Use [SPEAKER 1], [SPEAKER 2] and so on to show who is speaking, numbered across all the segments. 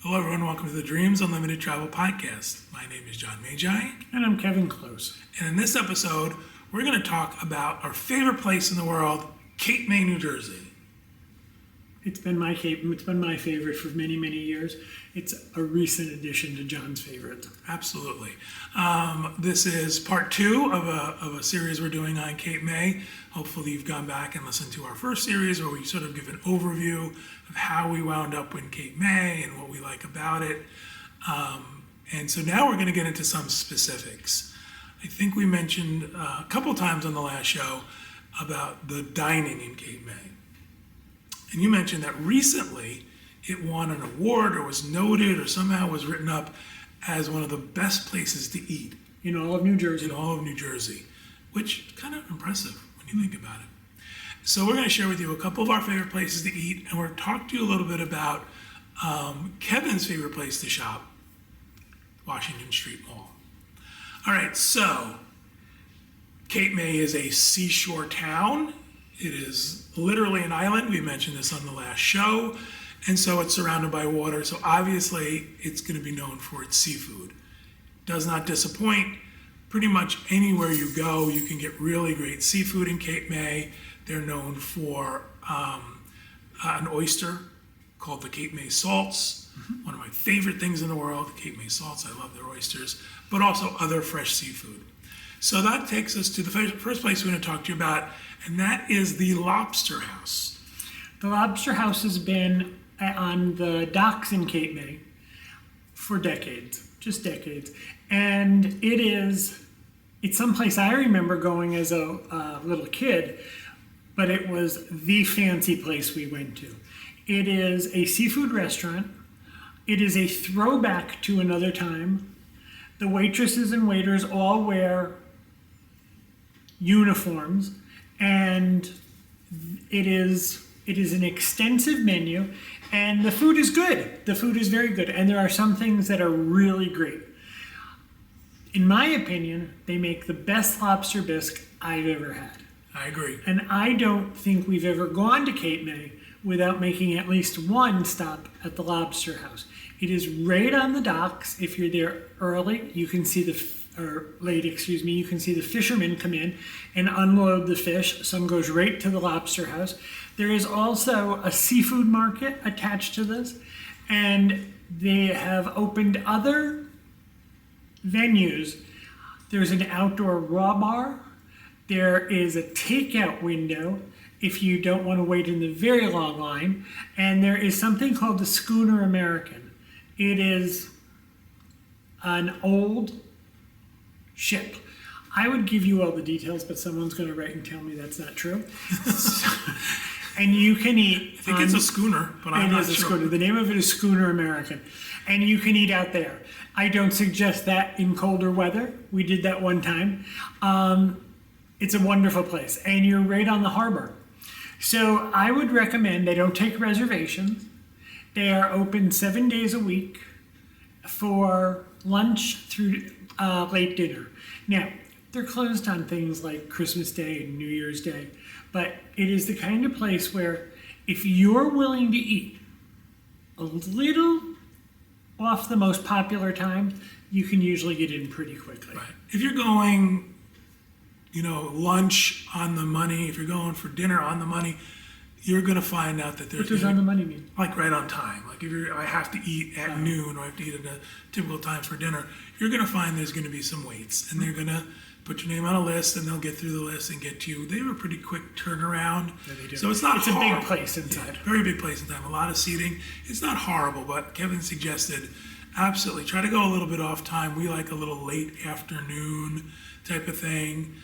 [SPEAKER 1] Hello, everyone. Welcome to the Dreams Unlimited Travel Podcast. My name is John Magi.
[SPEAKER 2] And I'm Kevin Close.
[SPEAKER 1] And in this episode, we're going to talk about our favorite place in the world, Cape May, New Jersey.
[SPEAKER 2] It's been my favorite for many, many years. It's a recent addition to John's favorite.
[SPEAKER 1] Absolutely. This is part two of a series we're doing on Cape May. Hopefully you've gone back and listened to our first series where we sort of give an overview of how we wound up in Cape May and what we like about it. And so now we're going to get into some specifics. I think we mentioned a couple times on the last show about the dining in Cape May. And you mentioned that recently it won an award or was noted or somehow was written up as one of the best places to eat.
[SPEAKER 2] In all of New Jersey.
[SPEAKER 1] In all of New Jersey, which is kind of impressive when you think about it. So we're going to share with you a couple of our favorite places to eat, and we're going to talk to you a little bit about Kevin's favorite place to shop, Washington Street Mall. All right, so Cape May is a seashore town. It is literally an island. We mentioned this on the last show. And so it's surrounded by water. So obviously it's going to be known for its seafood. Does not disappoint. Pretty much anywhere you go, you can get really great seafood in Cape May. They're known for an oyster called the Cape May salts. Mm-hmm. One of my favorite things in the world, the Cape May salts. I love their oysters, but also other fresh seafood. So that takes us to the first place we're going to talk to you about, and that is the Lobster House.
[SPEAKER 2] The Lobster House has been on the docks in Cape May for decades, just decades. And it's someplace I remember going as a little kid, but it was the fancy place we went to. It is a seafood restaurant. It is a throwback to another time. The waitresses and waiters all wear uniforms, and it is an extensive menu, and the food is good. The food is very good, and there are some things that are really great. In my opinion, they make the best lobster bisque I've ever had.
[SPEAKER 1] I agree.
[SPEAKER 2] And I don't think we've ever gone to Cape May without making at least one stop at the Lobster House. It is right on the docks. If you're there early, you can see you can see the fishermen come in and unload the fish. Some goes right to the Lobster House. There is also a seafood market attached to this, and they have opened other venues. There's an outdoor raw bar. There is a takeout window if you don't want to wait in the very long line, and there is something called the Schooner American. It is an old ship. I would give you all the details, but someone's going to write and tell me that's not true. And you can eat.
[SPEAKER 1] I think it's a schooner, but I'm not sure. It is a schooner.
[SPEAKER 2] The name of it is Schooner American. And you can eat out there. I don't suggest that in colder weather. We did that one time. It's a wonderful place. And you're right on the harbor. So I would recommend, they don't take reservations. They are open 7 days a week for lunch through late dinner. Now, they're closed on things like Christmas Day and New Year's Day, but it is the kind of place where if you're willing to eat a little off the most popular time, you can usually get in pretty quickly.
[SPEAKER 1] Right. If you're going, lunch on the money, if you're going for dinner on the money, you're going to find out that there's...
[SPEAKER 2] What does on the money mean?
[SPEAKER 1] Like right on time. Like if I have to eat at noon, or I have to eat at a typical time for dinner, you're going to find there's going to be some waits. And they're going to put your name on a list, and they'll get through the list and get to you. They have a pretty quick turnaround.
[SPEAKER 2] Yeah, they do.
[SPEAKER 1] So it's not
[SPEAKER 2] It's
[SPEAKER 1] horrible.
[SPEAKER 2] a big place inside.
[SPEAKER 1] Yeah, very big place inside. A lot of seating. It's not horrible, but Kevin suggested absolutely try to go a little bit off time. We like a little late afternoon type of thing.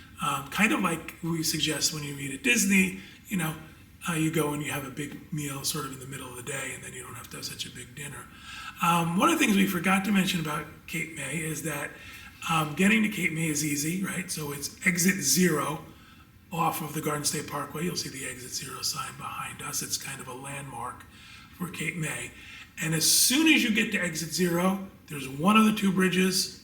[SPEAKER 1] Kind of like we suggest when you eat at Disney, you go and you have a big meal sort of in the middle of the day, and then you don't have to have such a big dinner. One of the things we forgot to mention about Cape May is that getting to Cape May is easy, right? So it's exit 0 off of the Garden State Parkway. You'll see the exit 0 sign behind us. It's kind of a landmark for Cape May. And as soon as you get to exit 0, there's one of the two bridges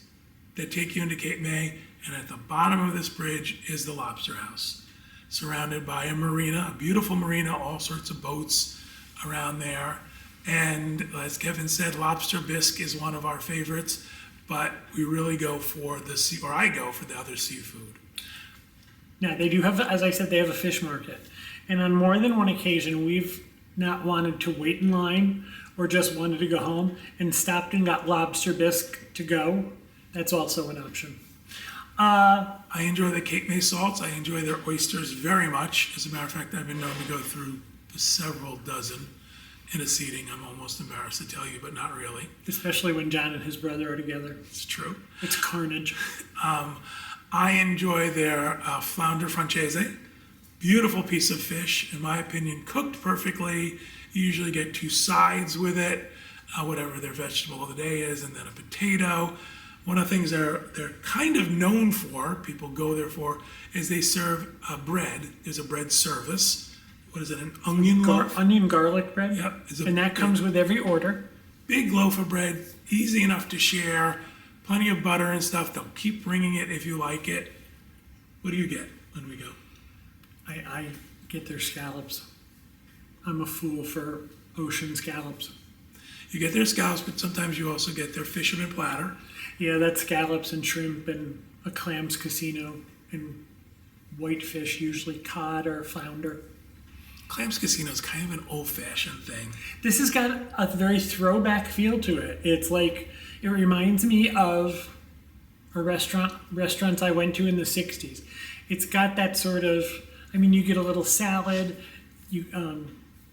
[SPEAKER 1] that take you into Cape May, and at the bottom of this bridge is the Lobster House, surrounded by a marina, a beautiful marina, all sorts of boats around there. And as Kevin said, lobster bisque is one of our favorites, but we really go for I go for the other seafood.
[SPEAKER 2] Now, they do have, as I said, they have a fish market. And on more than one occasion, we've not wanted to wait in line or just wanted to go home and stopped and got lobster bisque to go. That's also an option.
[SPEAKER 1] I enjoy the Cape May salts. I enjoy their oysters very much. As a matter of fact, I've been known to go through several dozen in a seating. I'm almost embarrassed to tell you, but not really.
[SPEAKER 2] Especially when John and his brother are together.
[SPEAKER 1] It's true.
[SPEAKER 2] It's carnage.
[SPEAKER 1] I enjoy their flounder francese. Beautiful piece of fish, in my opinion, cooked perfectly. You usually get 2 sides with it, whatever their vegetable of the day is, and then a potato. One of the things they're kind of known for, people go there for, is they serve bread. There's a bread service. What is it, an onion loaf?
[SPEAKER 2] Onion garlic bread.
[SPEAKER 1] Yep.
[SPEAKER 2] And that comes with every order.
[SPEAKER 1] Big loaf of bread, easy enough to share, plenty of butter and stuff. They'll keep bringing it if you like it. What do you get when we go?
[SPEAKER 2] I get their scallops. I'm a fool for ocean scallops.
[SPEAKER 1] You get their scallops, but sometimes you also get their fisherman platter.
[SPEAKER 2] Yeah, that's scallops and shrimp and a clams casino and whitefish, usually cod or flounder.
[SPEAKER 1] Clams Casino is kind of an old-fashioned thing.
[SPEAKER 2] This has got a very throwback feel to it. It's like, it reminds me of restaurants I went to in the 60s. It's got that sort of, you get a little salad, you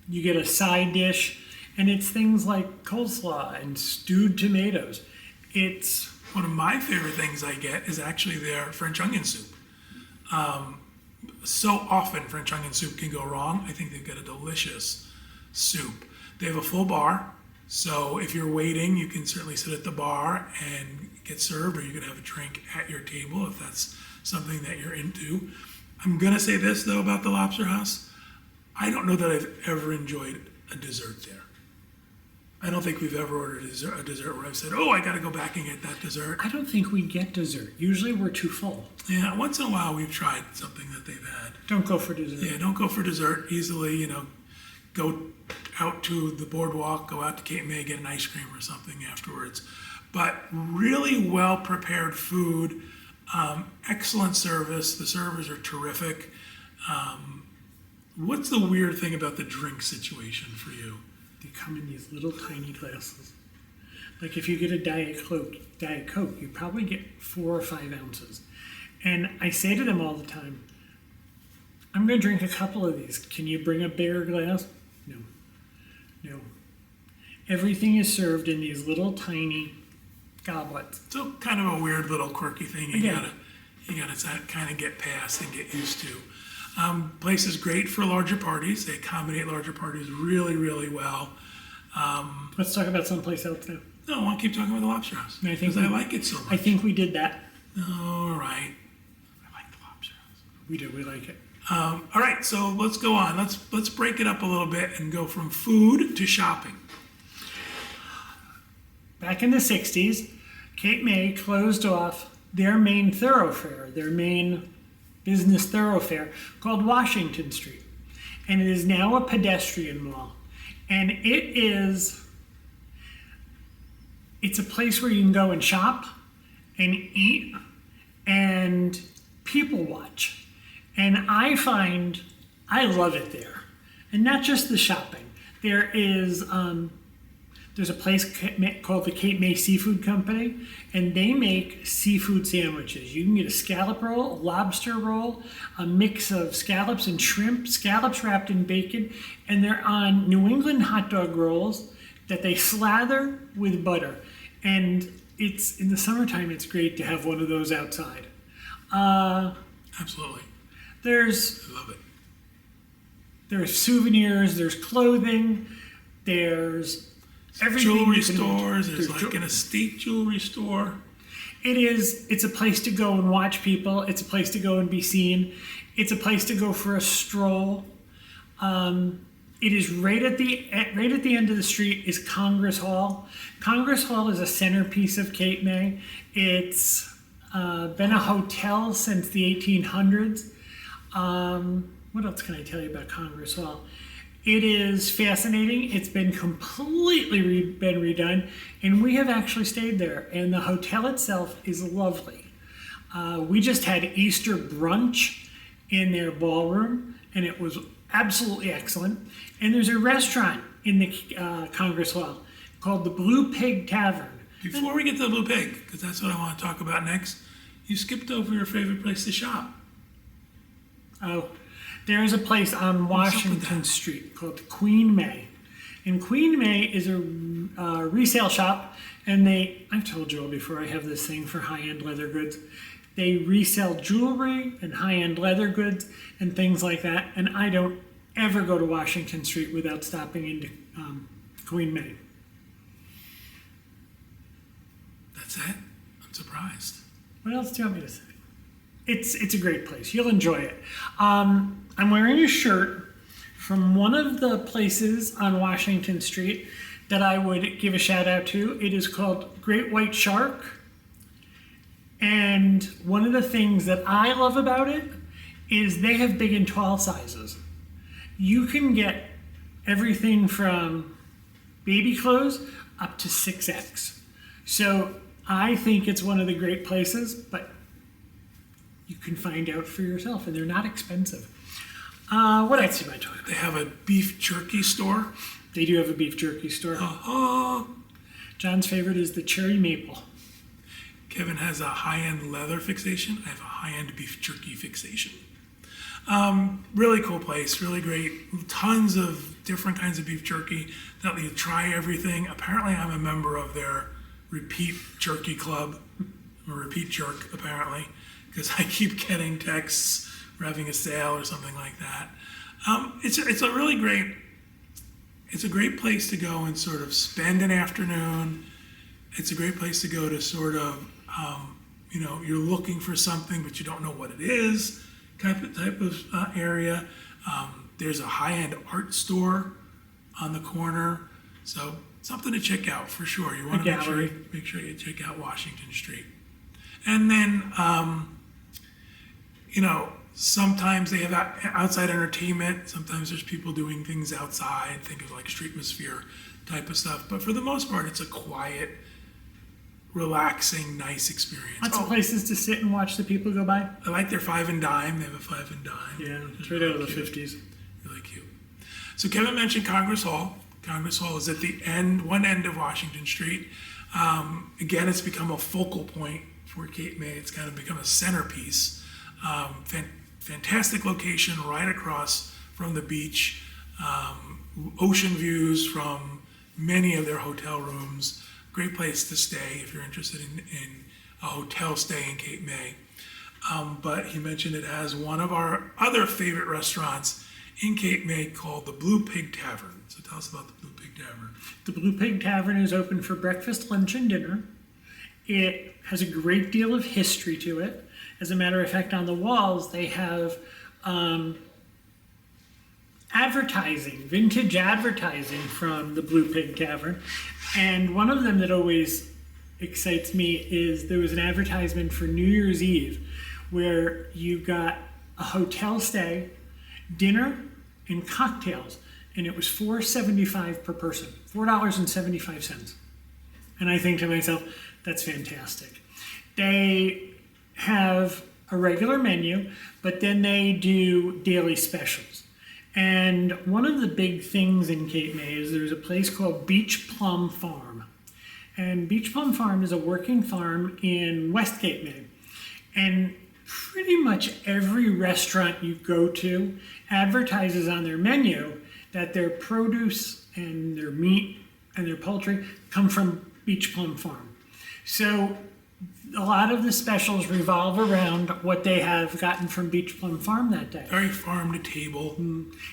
[SPEAKER 2] get a side dish, and it's things like coleslaw and stewed tomatoes. It's
[SPEAKER 1] one of my favorite things I get is actually their French onion soup. So often French onion soup can go wrong. I think they've got a delicious soup. They have a full bar, so if you're waiting, you can certainly sit at the bar and get served, or you can have a drink at your table if that's something that you're into. I'm gonna say this though about the Lobster House. I don't know that I've ever enjoyed a dessert there. I don't think we've ever ordered a dessert where I've said, oh, I gotta go back and get that dessert.
[SPEAKER 2] I don't think we get dessert. Usually we're too full.
[SPEAKER 1] Yeah, once in a while we've tried something that they've had.
[SPEAKER 2] Don't go for dessert.
[SPEAKER 1] Yeah, don't go for dessert easily, go out to the boardwalk, go out to Cape May, get an ice cream or something afterwards. But really well prepared food, excellent service. The servers are terrific. What's the weird thing about the drink situation for you?
[SPEAKER 2] They come in these little tiny glasses. Like if you get a Diet Coke, you probably get 4 or 5 ounces. And I say to them all the time, I'm going to drink a couple of these. Can you bring a bigger glass? No. Everything is served in these little tiny goblets.
[SPEAKER 1] So kind of a weird little quirky thing you gotta kind of get past and get used to. Place is great for larger parties. They accommodate larger parties really, really well.
[SPEAKER 2] Let's talk about someplace else now.
[SPEAKER 1] No, I want to keep talking about the Lobster House
[SPEAKER 2] I think
[SPEAKER 1] because I like it so much.
[SPEAKER 2] I think we did that.
[SPEAKER 1] All right. I like the Lobster House.
[SPEAKER 2] We do. We like it.
[SPEAKER 1] All right, so let's go on. Let's break it up a little bit and go from food to shopping.
[SPEAKER 2] Back in the 60s, Cape May closed off their main thoroughfare, their main business thoroughfare called Washington Street. And it is now a pedestrian mall. And it's a place where you can go and shop and eat and people watch. And I love it there. And not just the shopping. There's a place called the Cape May Seafood Company, and they make seafood sandwiches. You can get a scallop roll, a lobster roll, a mix of scallops and shrimp, scallops wrapped in bacon, and they're on New England hot dog rolls that they slather with butter. And it's in the summertime, it's great to have one of those outside.
[SPEAKER 1] Absolutely.
[SPEAKER 2] I
[SPEAKER 1] love it.
[SPEAKER 2] There's souvenirs, there's clothing, there's everything.
[SPEAKER 1] Jewelry stores, there's like an estate jewelry store.
[SPEAKER 2] It's a place to go and watch people. It's a place to go and be seen. It's a place to go for a stroll. It is right at the end of the street is Congress Hall. Congress Hall is a centerpiece of Cape May. It's been a hotel since the 1800s. What else can I tell you about Congress Hall? It is fascinating. It's been completely been redone, and we have actually stayed there. And the hotel itself is lovely. We just had Easter brunch in their ballroom, and it was absolutely excellent. And there's a restaurant in the Congress Hall called the Blue Pig Tavern.
[SPEAKER 1] Before we get to the Blue Pig, because that's what I want to talk about next, you skipped over your favorite place to shop.
[SPEAKER 2] Oh, there is a place on Washington Street called Queen May. And Queen May is a resale shop, and I've told you all before, I have this thing for high-end leather goods. They resell jewelry and high-end leather goods and things like that, and I don't ever go to Washington Street without stopping into Queen May.
[SPEAKER 1] That's it? I'm surprised.
[SPEAKER 2] What else do you want me to say? It's a great place. You'll enjoy it. I'm wearing a shirt from one of the places on Washington Street that I would give a shout out to. It is called Great White Shark. And one of the things that I love about it is they have big and tall sizes. You can get everything from baby clothes up to 6X. So I think it's one of the great places, but you can find out for yourself, and they're not expensive. What else am I talking about?
[SPEAKER 1] They have a beef jerky store.
[SPEAKER 2] They do have a beef jerky store. John's favorite is the cherry maple.
[SPEAKER 1] Kevin has a high-end leather fixation. I have a high-end beef jerky fixation. Really cool place, really great. Tons of different kinds of beef jerky. That you try everything. Apparently, I'm a member of their repeat jerky club. I'm a repeat jerk, apparently, because I keep getting texts or having a sale or something like that. It's a really great. It's a great place to go and sort of spend an afternoon. It's a great place to go to sort of, you're looking for something, but you don't know what it is, type of area. There's a high-end art store on the corner. So something to check out for sure. You want to make sure you check out Washington Street. And then, sometimes they have outside entertainment. Sometimes there's people doing things outside. Think of like Streetmosphere type of stuff. But for the most part, it's a quiet, relaxing, nice experience.
[SPEAKER 2] Lots of places to sit and watch the people go by.
[SPEAKER 1] I like their Five and Dime. They have a Five and Dime.
[SPEAKER 2] Yeah, it's right out of the 50s.
[SPEAKER 1] Really cute. So Kevin mentioned Congress Hall. Congress Hall is at one end of Washington Street. Again, it's become a focal point for Cape May. It's kind of become a centerpiece. Fantastic location right across from the beach. Ocean views from many of their hotel rooms. Great place to stay if you're interested in a hotel stay in Cape May. But he mentioned it has one of our other favorite restaurants in Cape May called the Blue Pig Tavern. So tell us about the Blue Pig Tavern.
[SPEAKER 2] The Blue Pig Tavern is open for breakfast, lunch, and dinner. It has a great deal of history to it. As a matter of fact, on the walls, they have advertising, vintage advertising from the Blue Pig Tavern. And one of them that always excites me is there was an advertisement for New Year's Eve where you got a hotel stay, dinner, and cocktails. And it was $4.75 per person, $4.75. And I think to myself, that's fantastic. They have a regular menu, but then they do daily specials. And one of the big things in Cape May is there's a place called Beach Plum Farm. And Beach Plum Farm is a working farm in West Cape May. And pretty much every restaurant you go to advertises on their menu that their produce and their meat and their poultry come from Beach Plum Farm. So a lot of the specials revolve around what they have gotten from Beach Plum Farm that day.
[SPEAKER 1] Very farm to table.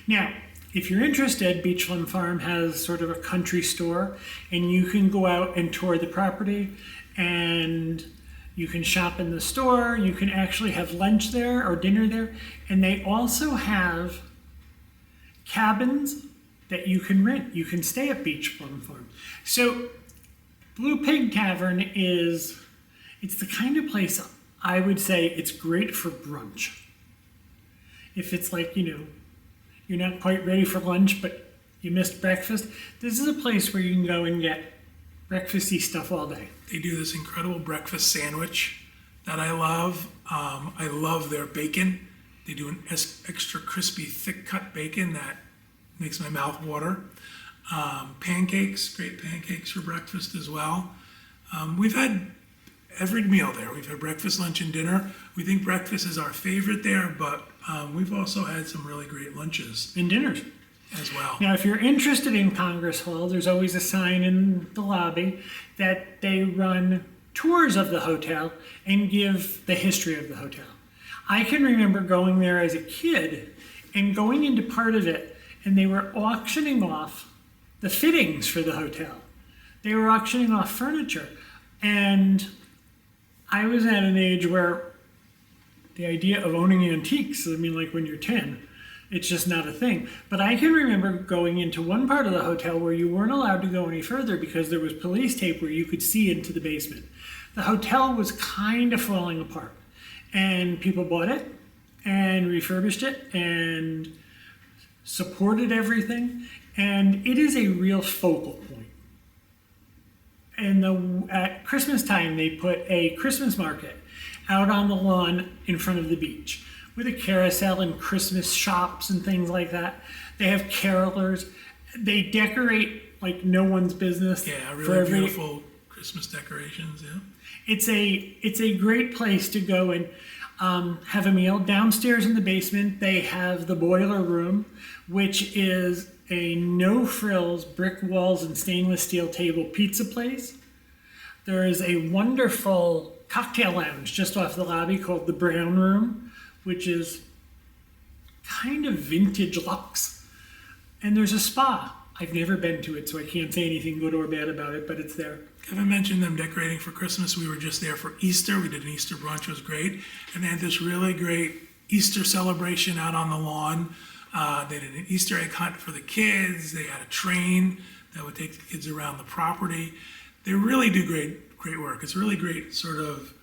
[SPEAKER 2] Now, if you're interested, Beach Plum Farm has sort of a country store, and you can go out and tour the property, and you can shop in the store. You can actually have lunch there or dinner there. And they also have cabins that you can rent. You can stay at Beach Plum Farm. So Blue Pig Tavern it's the kind of place I would say it's great for brunch. If it's like, you're not quite ready for lunch, but you missed breakfast, this is a place where you can go and get breakfasty stuff all day.
[SPEAKER 1] They do this incredible breakfast sandwich that I love. I love their bacon. They do an extra crispy, thick cut bacon that makes my mouth water. Pancakes, great pancakes for breakfast as well. We've had every meal there. We've had breakfast, lunch, and dinner. We think breakfast is our favorite there, but we've also had some really great lunches
[SPEAKER 2] And dinners.
[SPEAKER 1] as well.
[SPEAKER 2] Now, if you're interested in Congress Hall, there's always a sign in the lobby that they run tours of the hotel and give the history of the hotel. I can remember going there as a kid and going into part of it, and they were auctioning off the fittings for the hotel. They were auctioning off furniture. And I was at an age where the idea of owning antiques, I mean, like when you're 10, it's just not a thing. But I can remember going into one part of the hotel where you weren't allowed to go any further because there was police tape where you could see into the basement. The hotel was kind of falling apart. And people bought it and refurbished it and supported everything. And it is a real focal point. And at Christmas time, they put a Christmas market out on the lawn in front of the beach with a carousel and Christmas shops and things like that. They have carolers. They decorate like no one's business.
[SPEAKER 1] Yeah, really beautiful Christmas decorations, yeah.
[SPEAKER 2] It's a great place to go and have a meal. Downstairs in the basement, they have the boiler room, which is a no-frills, brick walls and stainless steel table pizza place. There is a wonderful cocktail lounge just off the lobby called the Brown Room, which is kind of vintage luxe. And there's a spa. I've never been to it, so I can't say anything good or bad about it, but it's there.
[SPEAKER 1] Kevin mentioned them decorating for Christmas. We were just there for Easter. We did an Easter brunch, it was great. And they had this really great Easter celebration out on the lawn. They did an Easter egg hunt for the kids. They had a train that would take the kids around the property. They really do great work. It's really great sort of,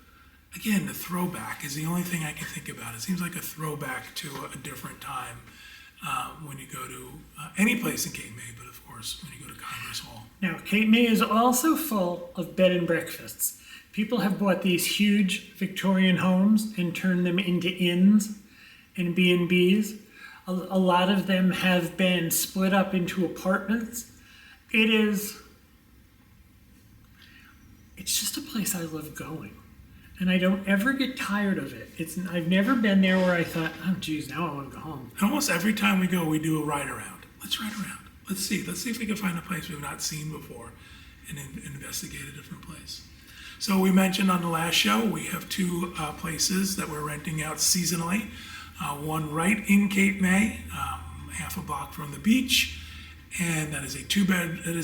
[SPEAKER 1] again, the throwback is the only thing I can think about. It seems like a throwback to a different time when you go to any place in Cape May, but of course when you go to Congress Hall.
[SPEAKER 2] Now, Cape May is also full of bed and breakfasts. People have bought these huge Victorian homes and turned them into inns and B&Bs. A lot of them have been split up into apartments. It's just a place I love going. And I don't ever get tired of it. I've never been there where I thought, oh geez, now I want to go home.
[SPEAKER 1] Almost every time we go, we do a ride around. Let's ride around. Let's see if we can find a place we've not seen before and investigate a different place. So we mentioned on the last show, we have two places that we're renting out seasonally. One right in Cape May, half a block from the beach, and that is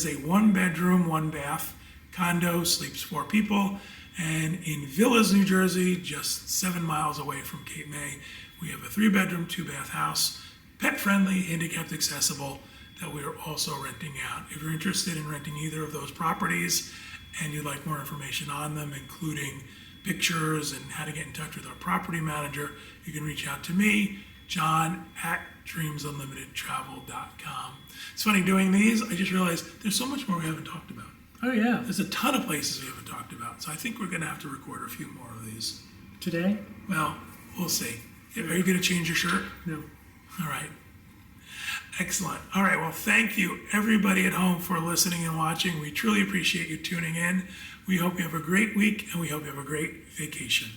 [SPEAKER 1] a 1 bedroom, 1 bath condo, sleeps 4 people. And in Villas, New Jersey, just 7 miles away from Cape May, we have a 3 bedroom, 2 bath house, pet friendly, handicapped accessible, that we are also renting out. If you're interested in renting either of those properties and you'd like more information on them, including pictures and how to get in touch with our property manager, you can reach out to me, John at dreamsunlimitedtravel.com. It's funny doing these, I just realized there's so much more we haven't talked about.
[SPEAKER 2] Oh yeah.
[SPEAKER 1] There's a ton of places we haven't talked about, so I think we're going to have to record a few more of these.
[SPEAKER 2] Today?
[SPEAKER 1] Well, we'll see. Are you going to change your shirt?
[SPEAKER 2] No.
[SPEAKER 1] All right. Excellent. All right. Well, thank you, everybody at home, for listening and watching. We truly appreciate you tuning in. We hope you have a great week, and we hope you have a great vacation.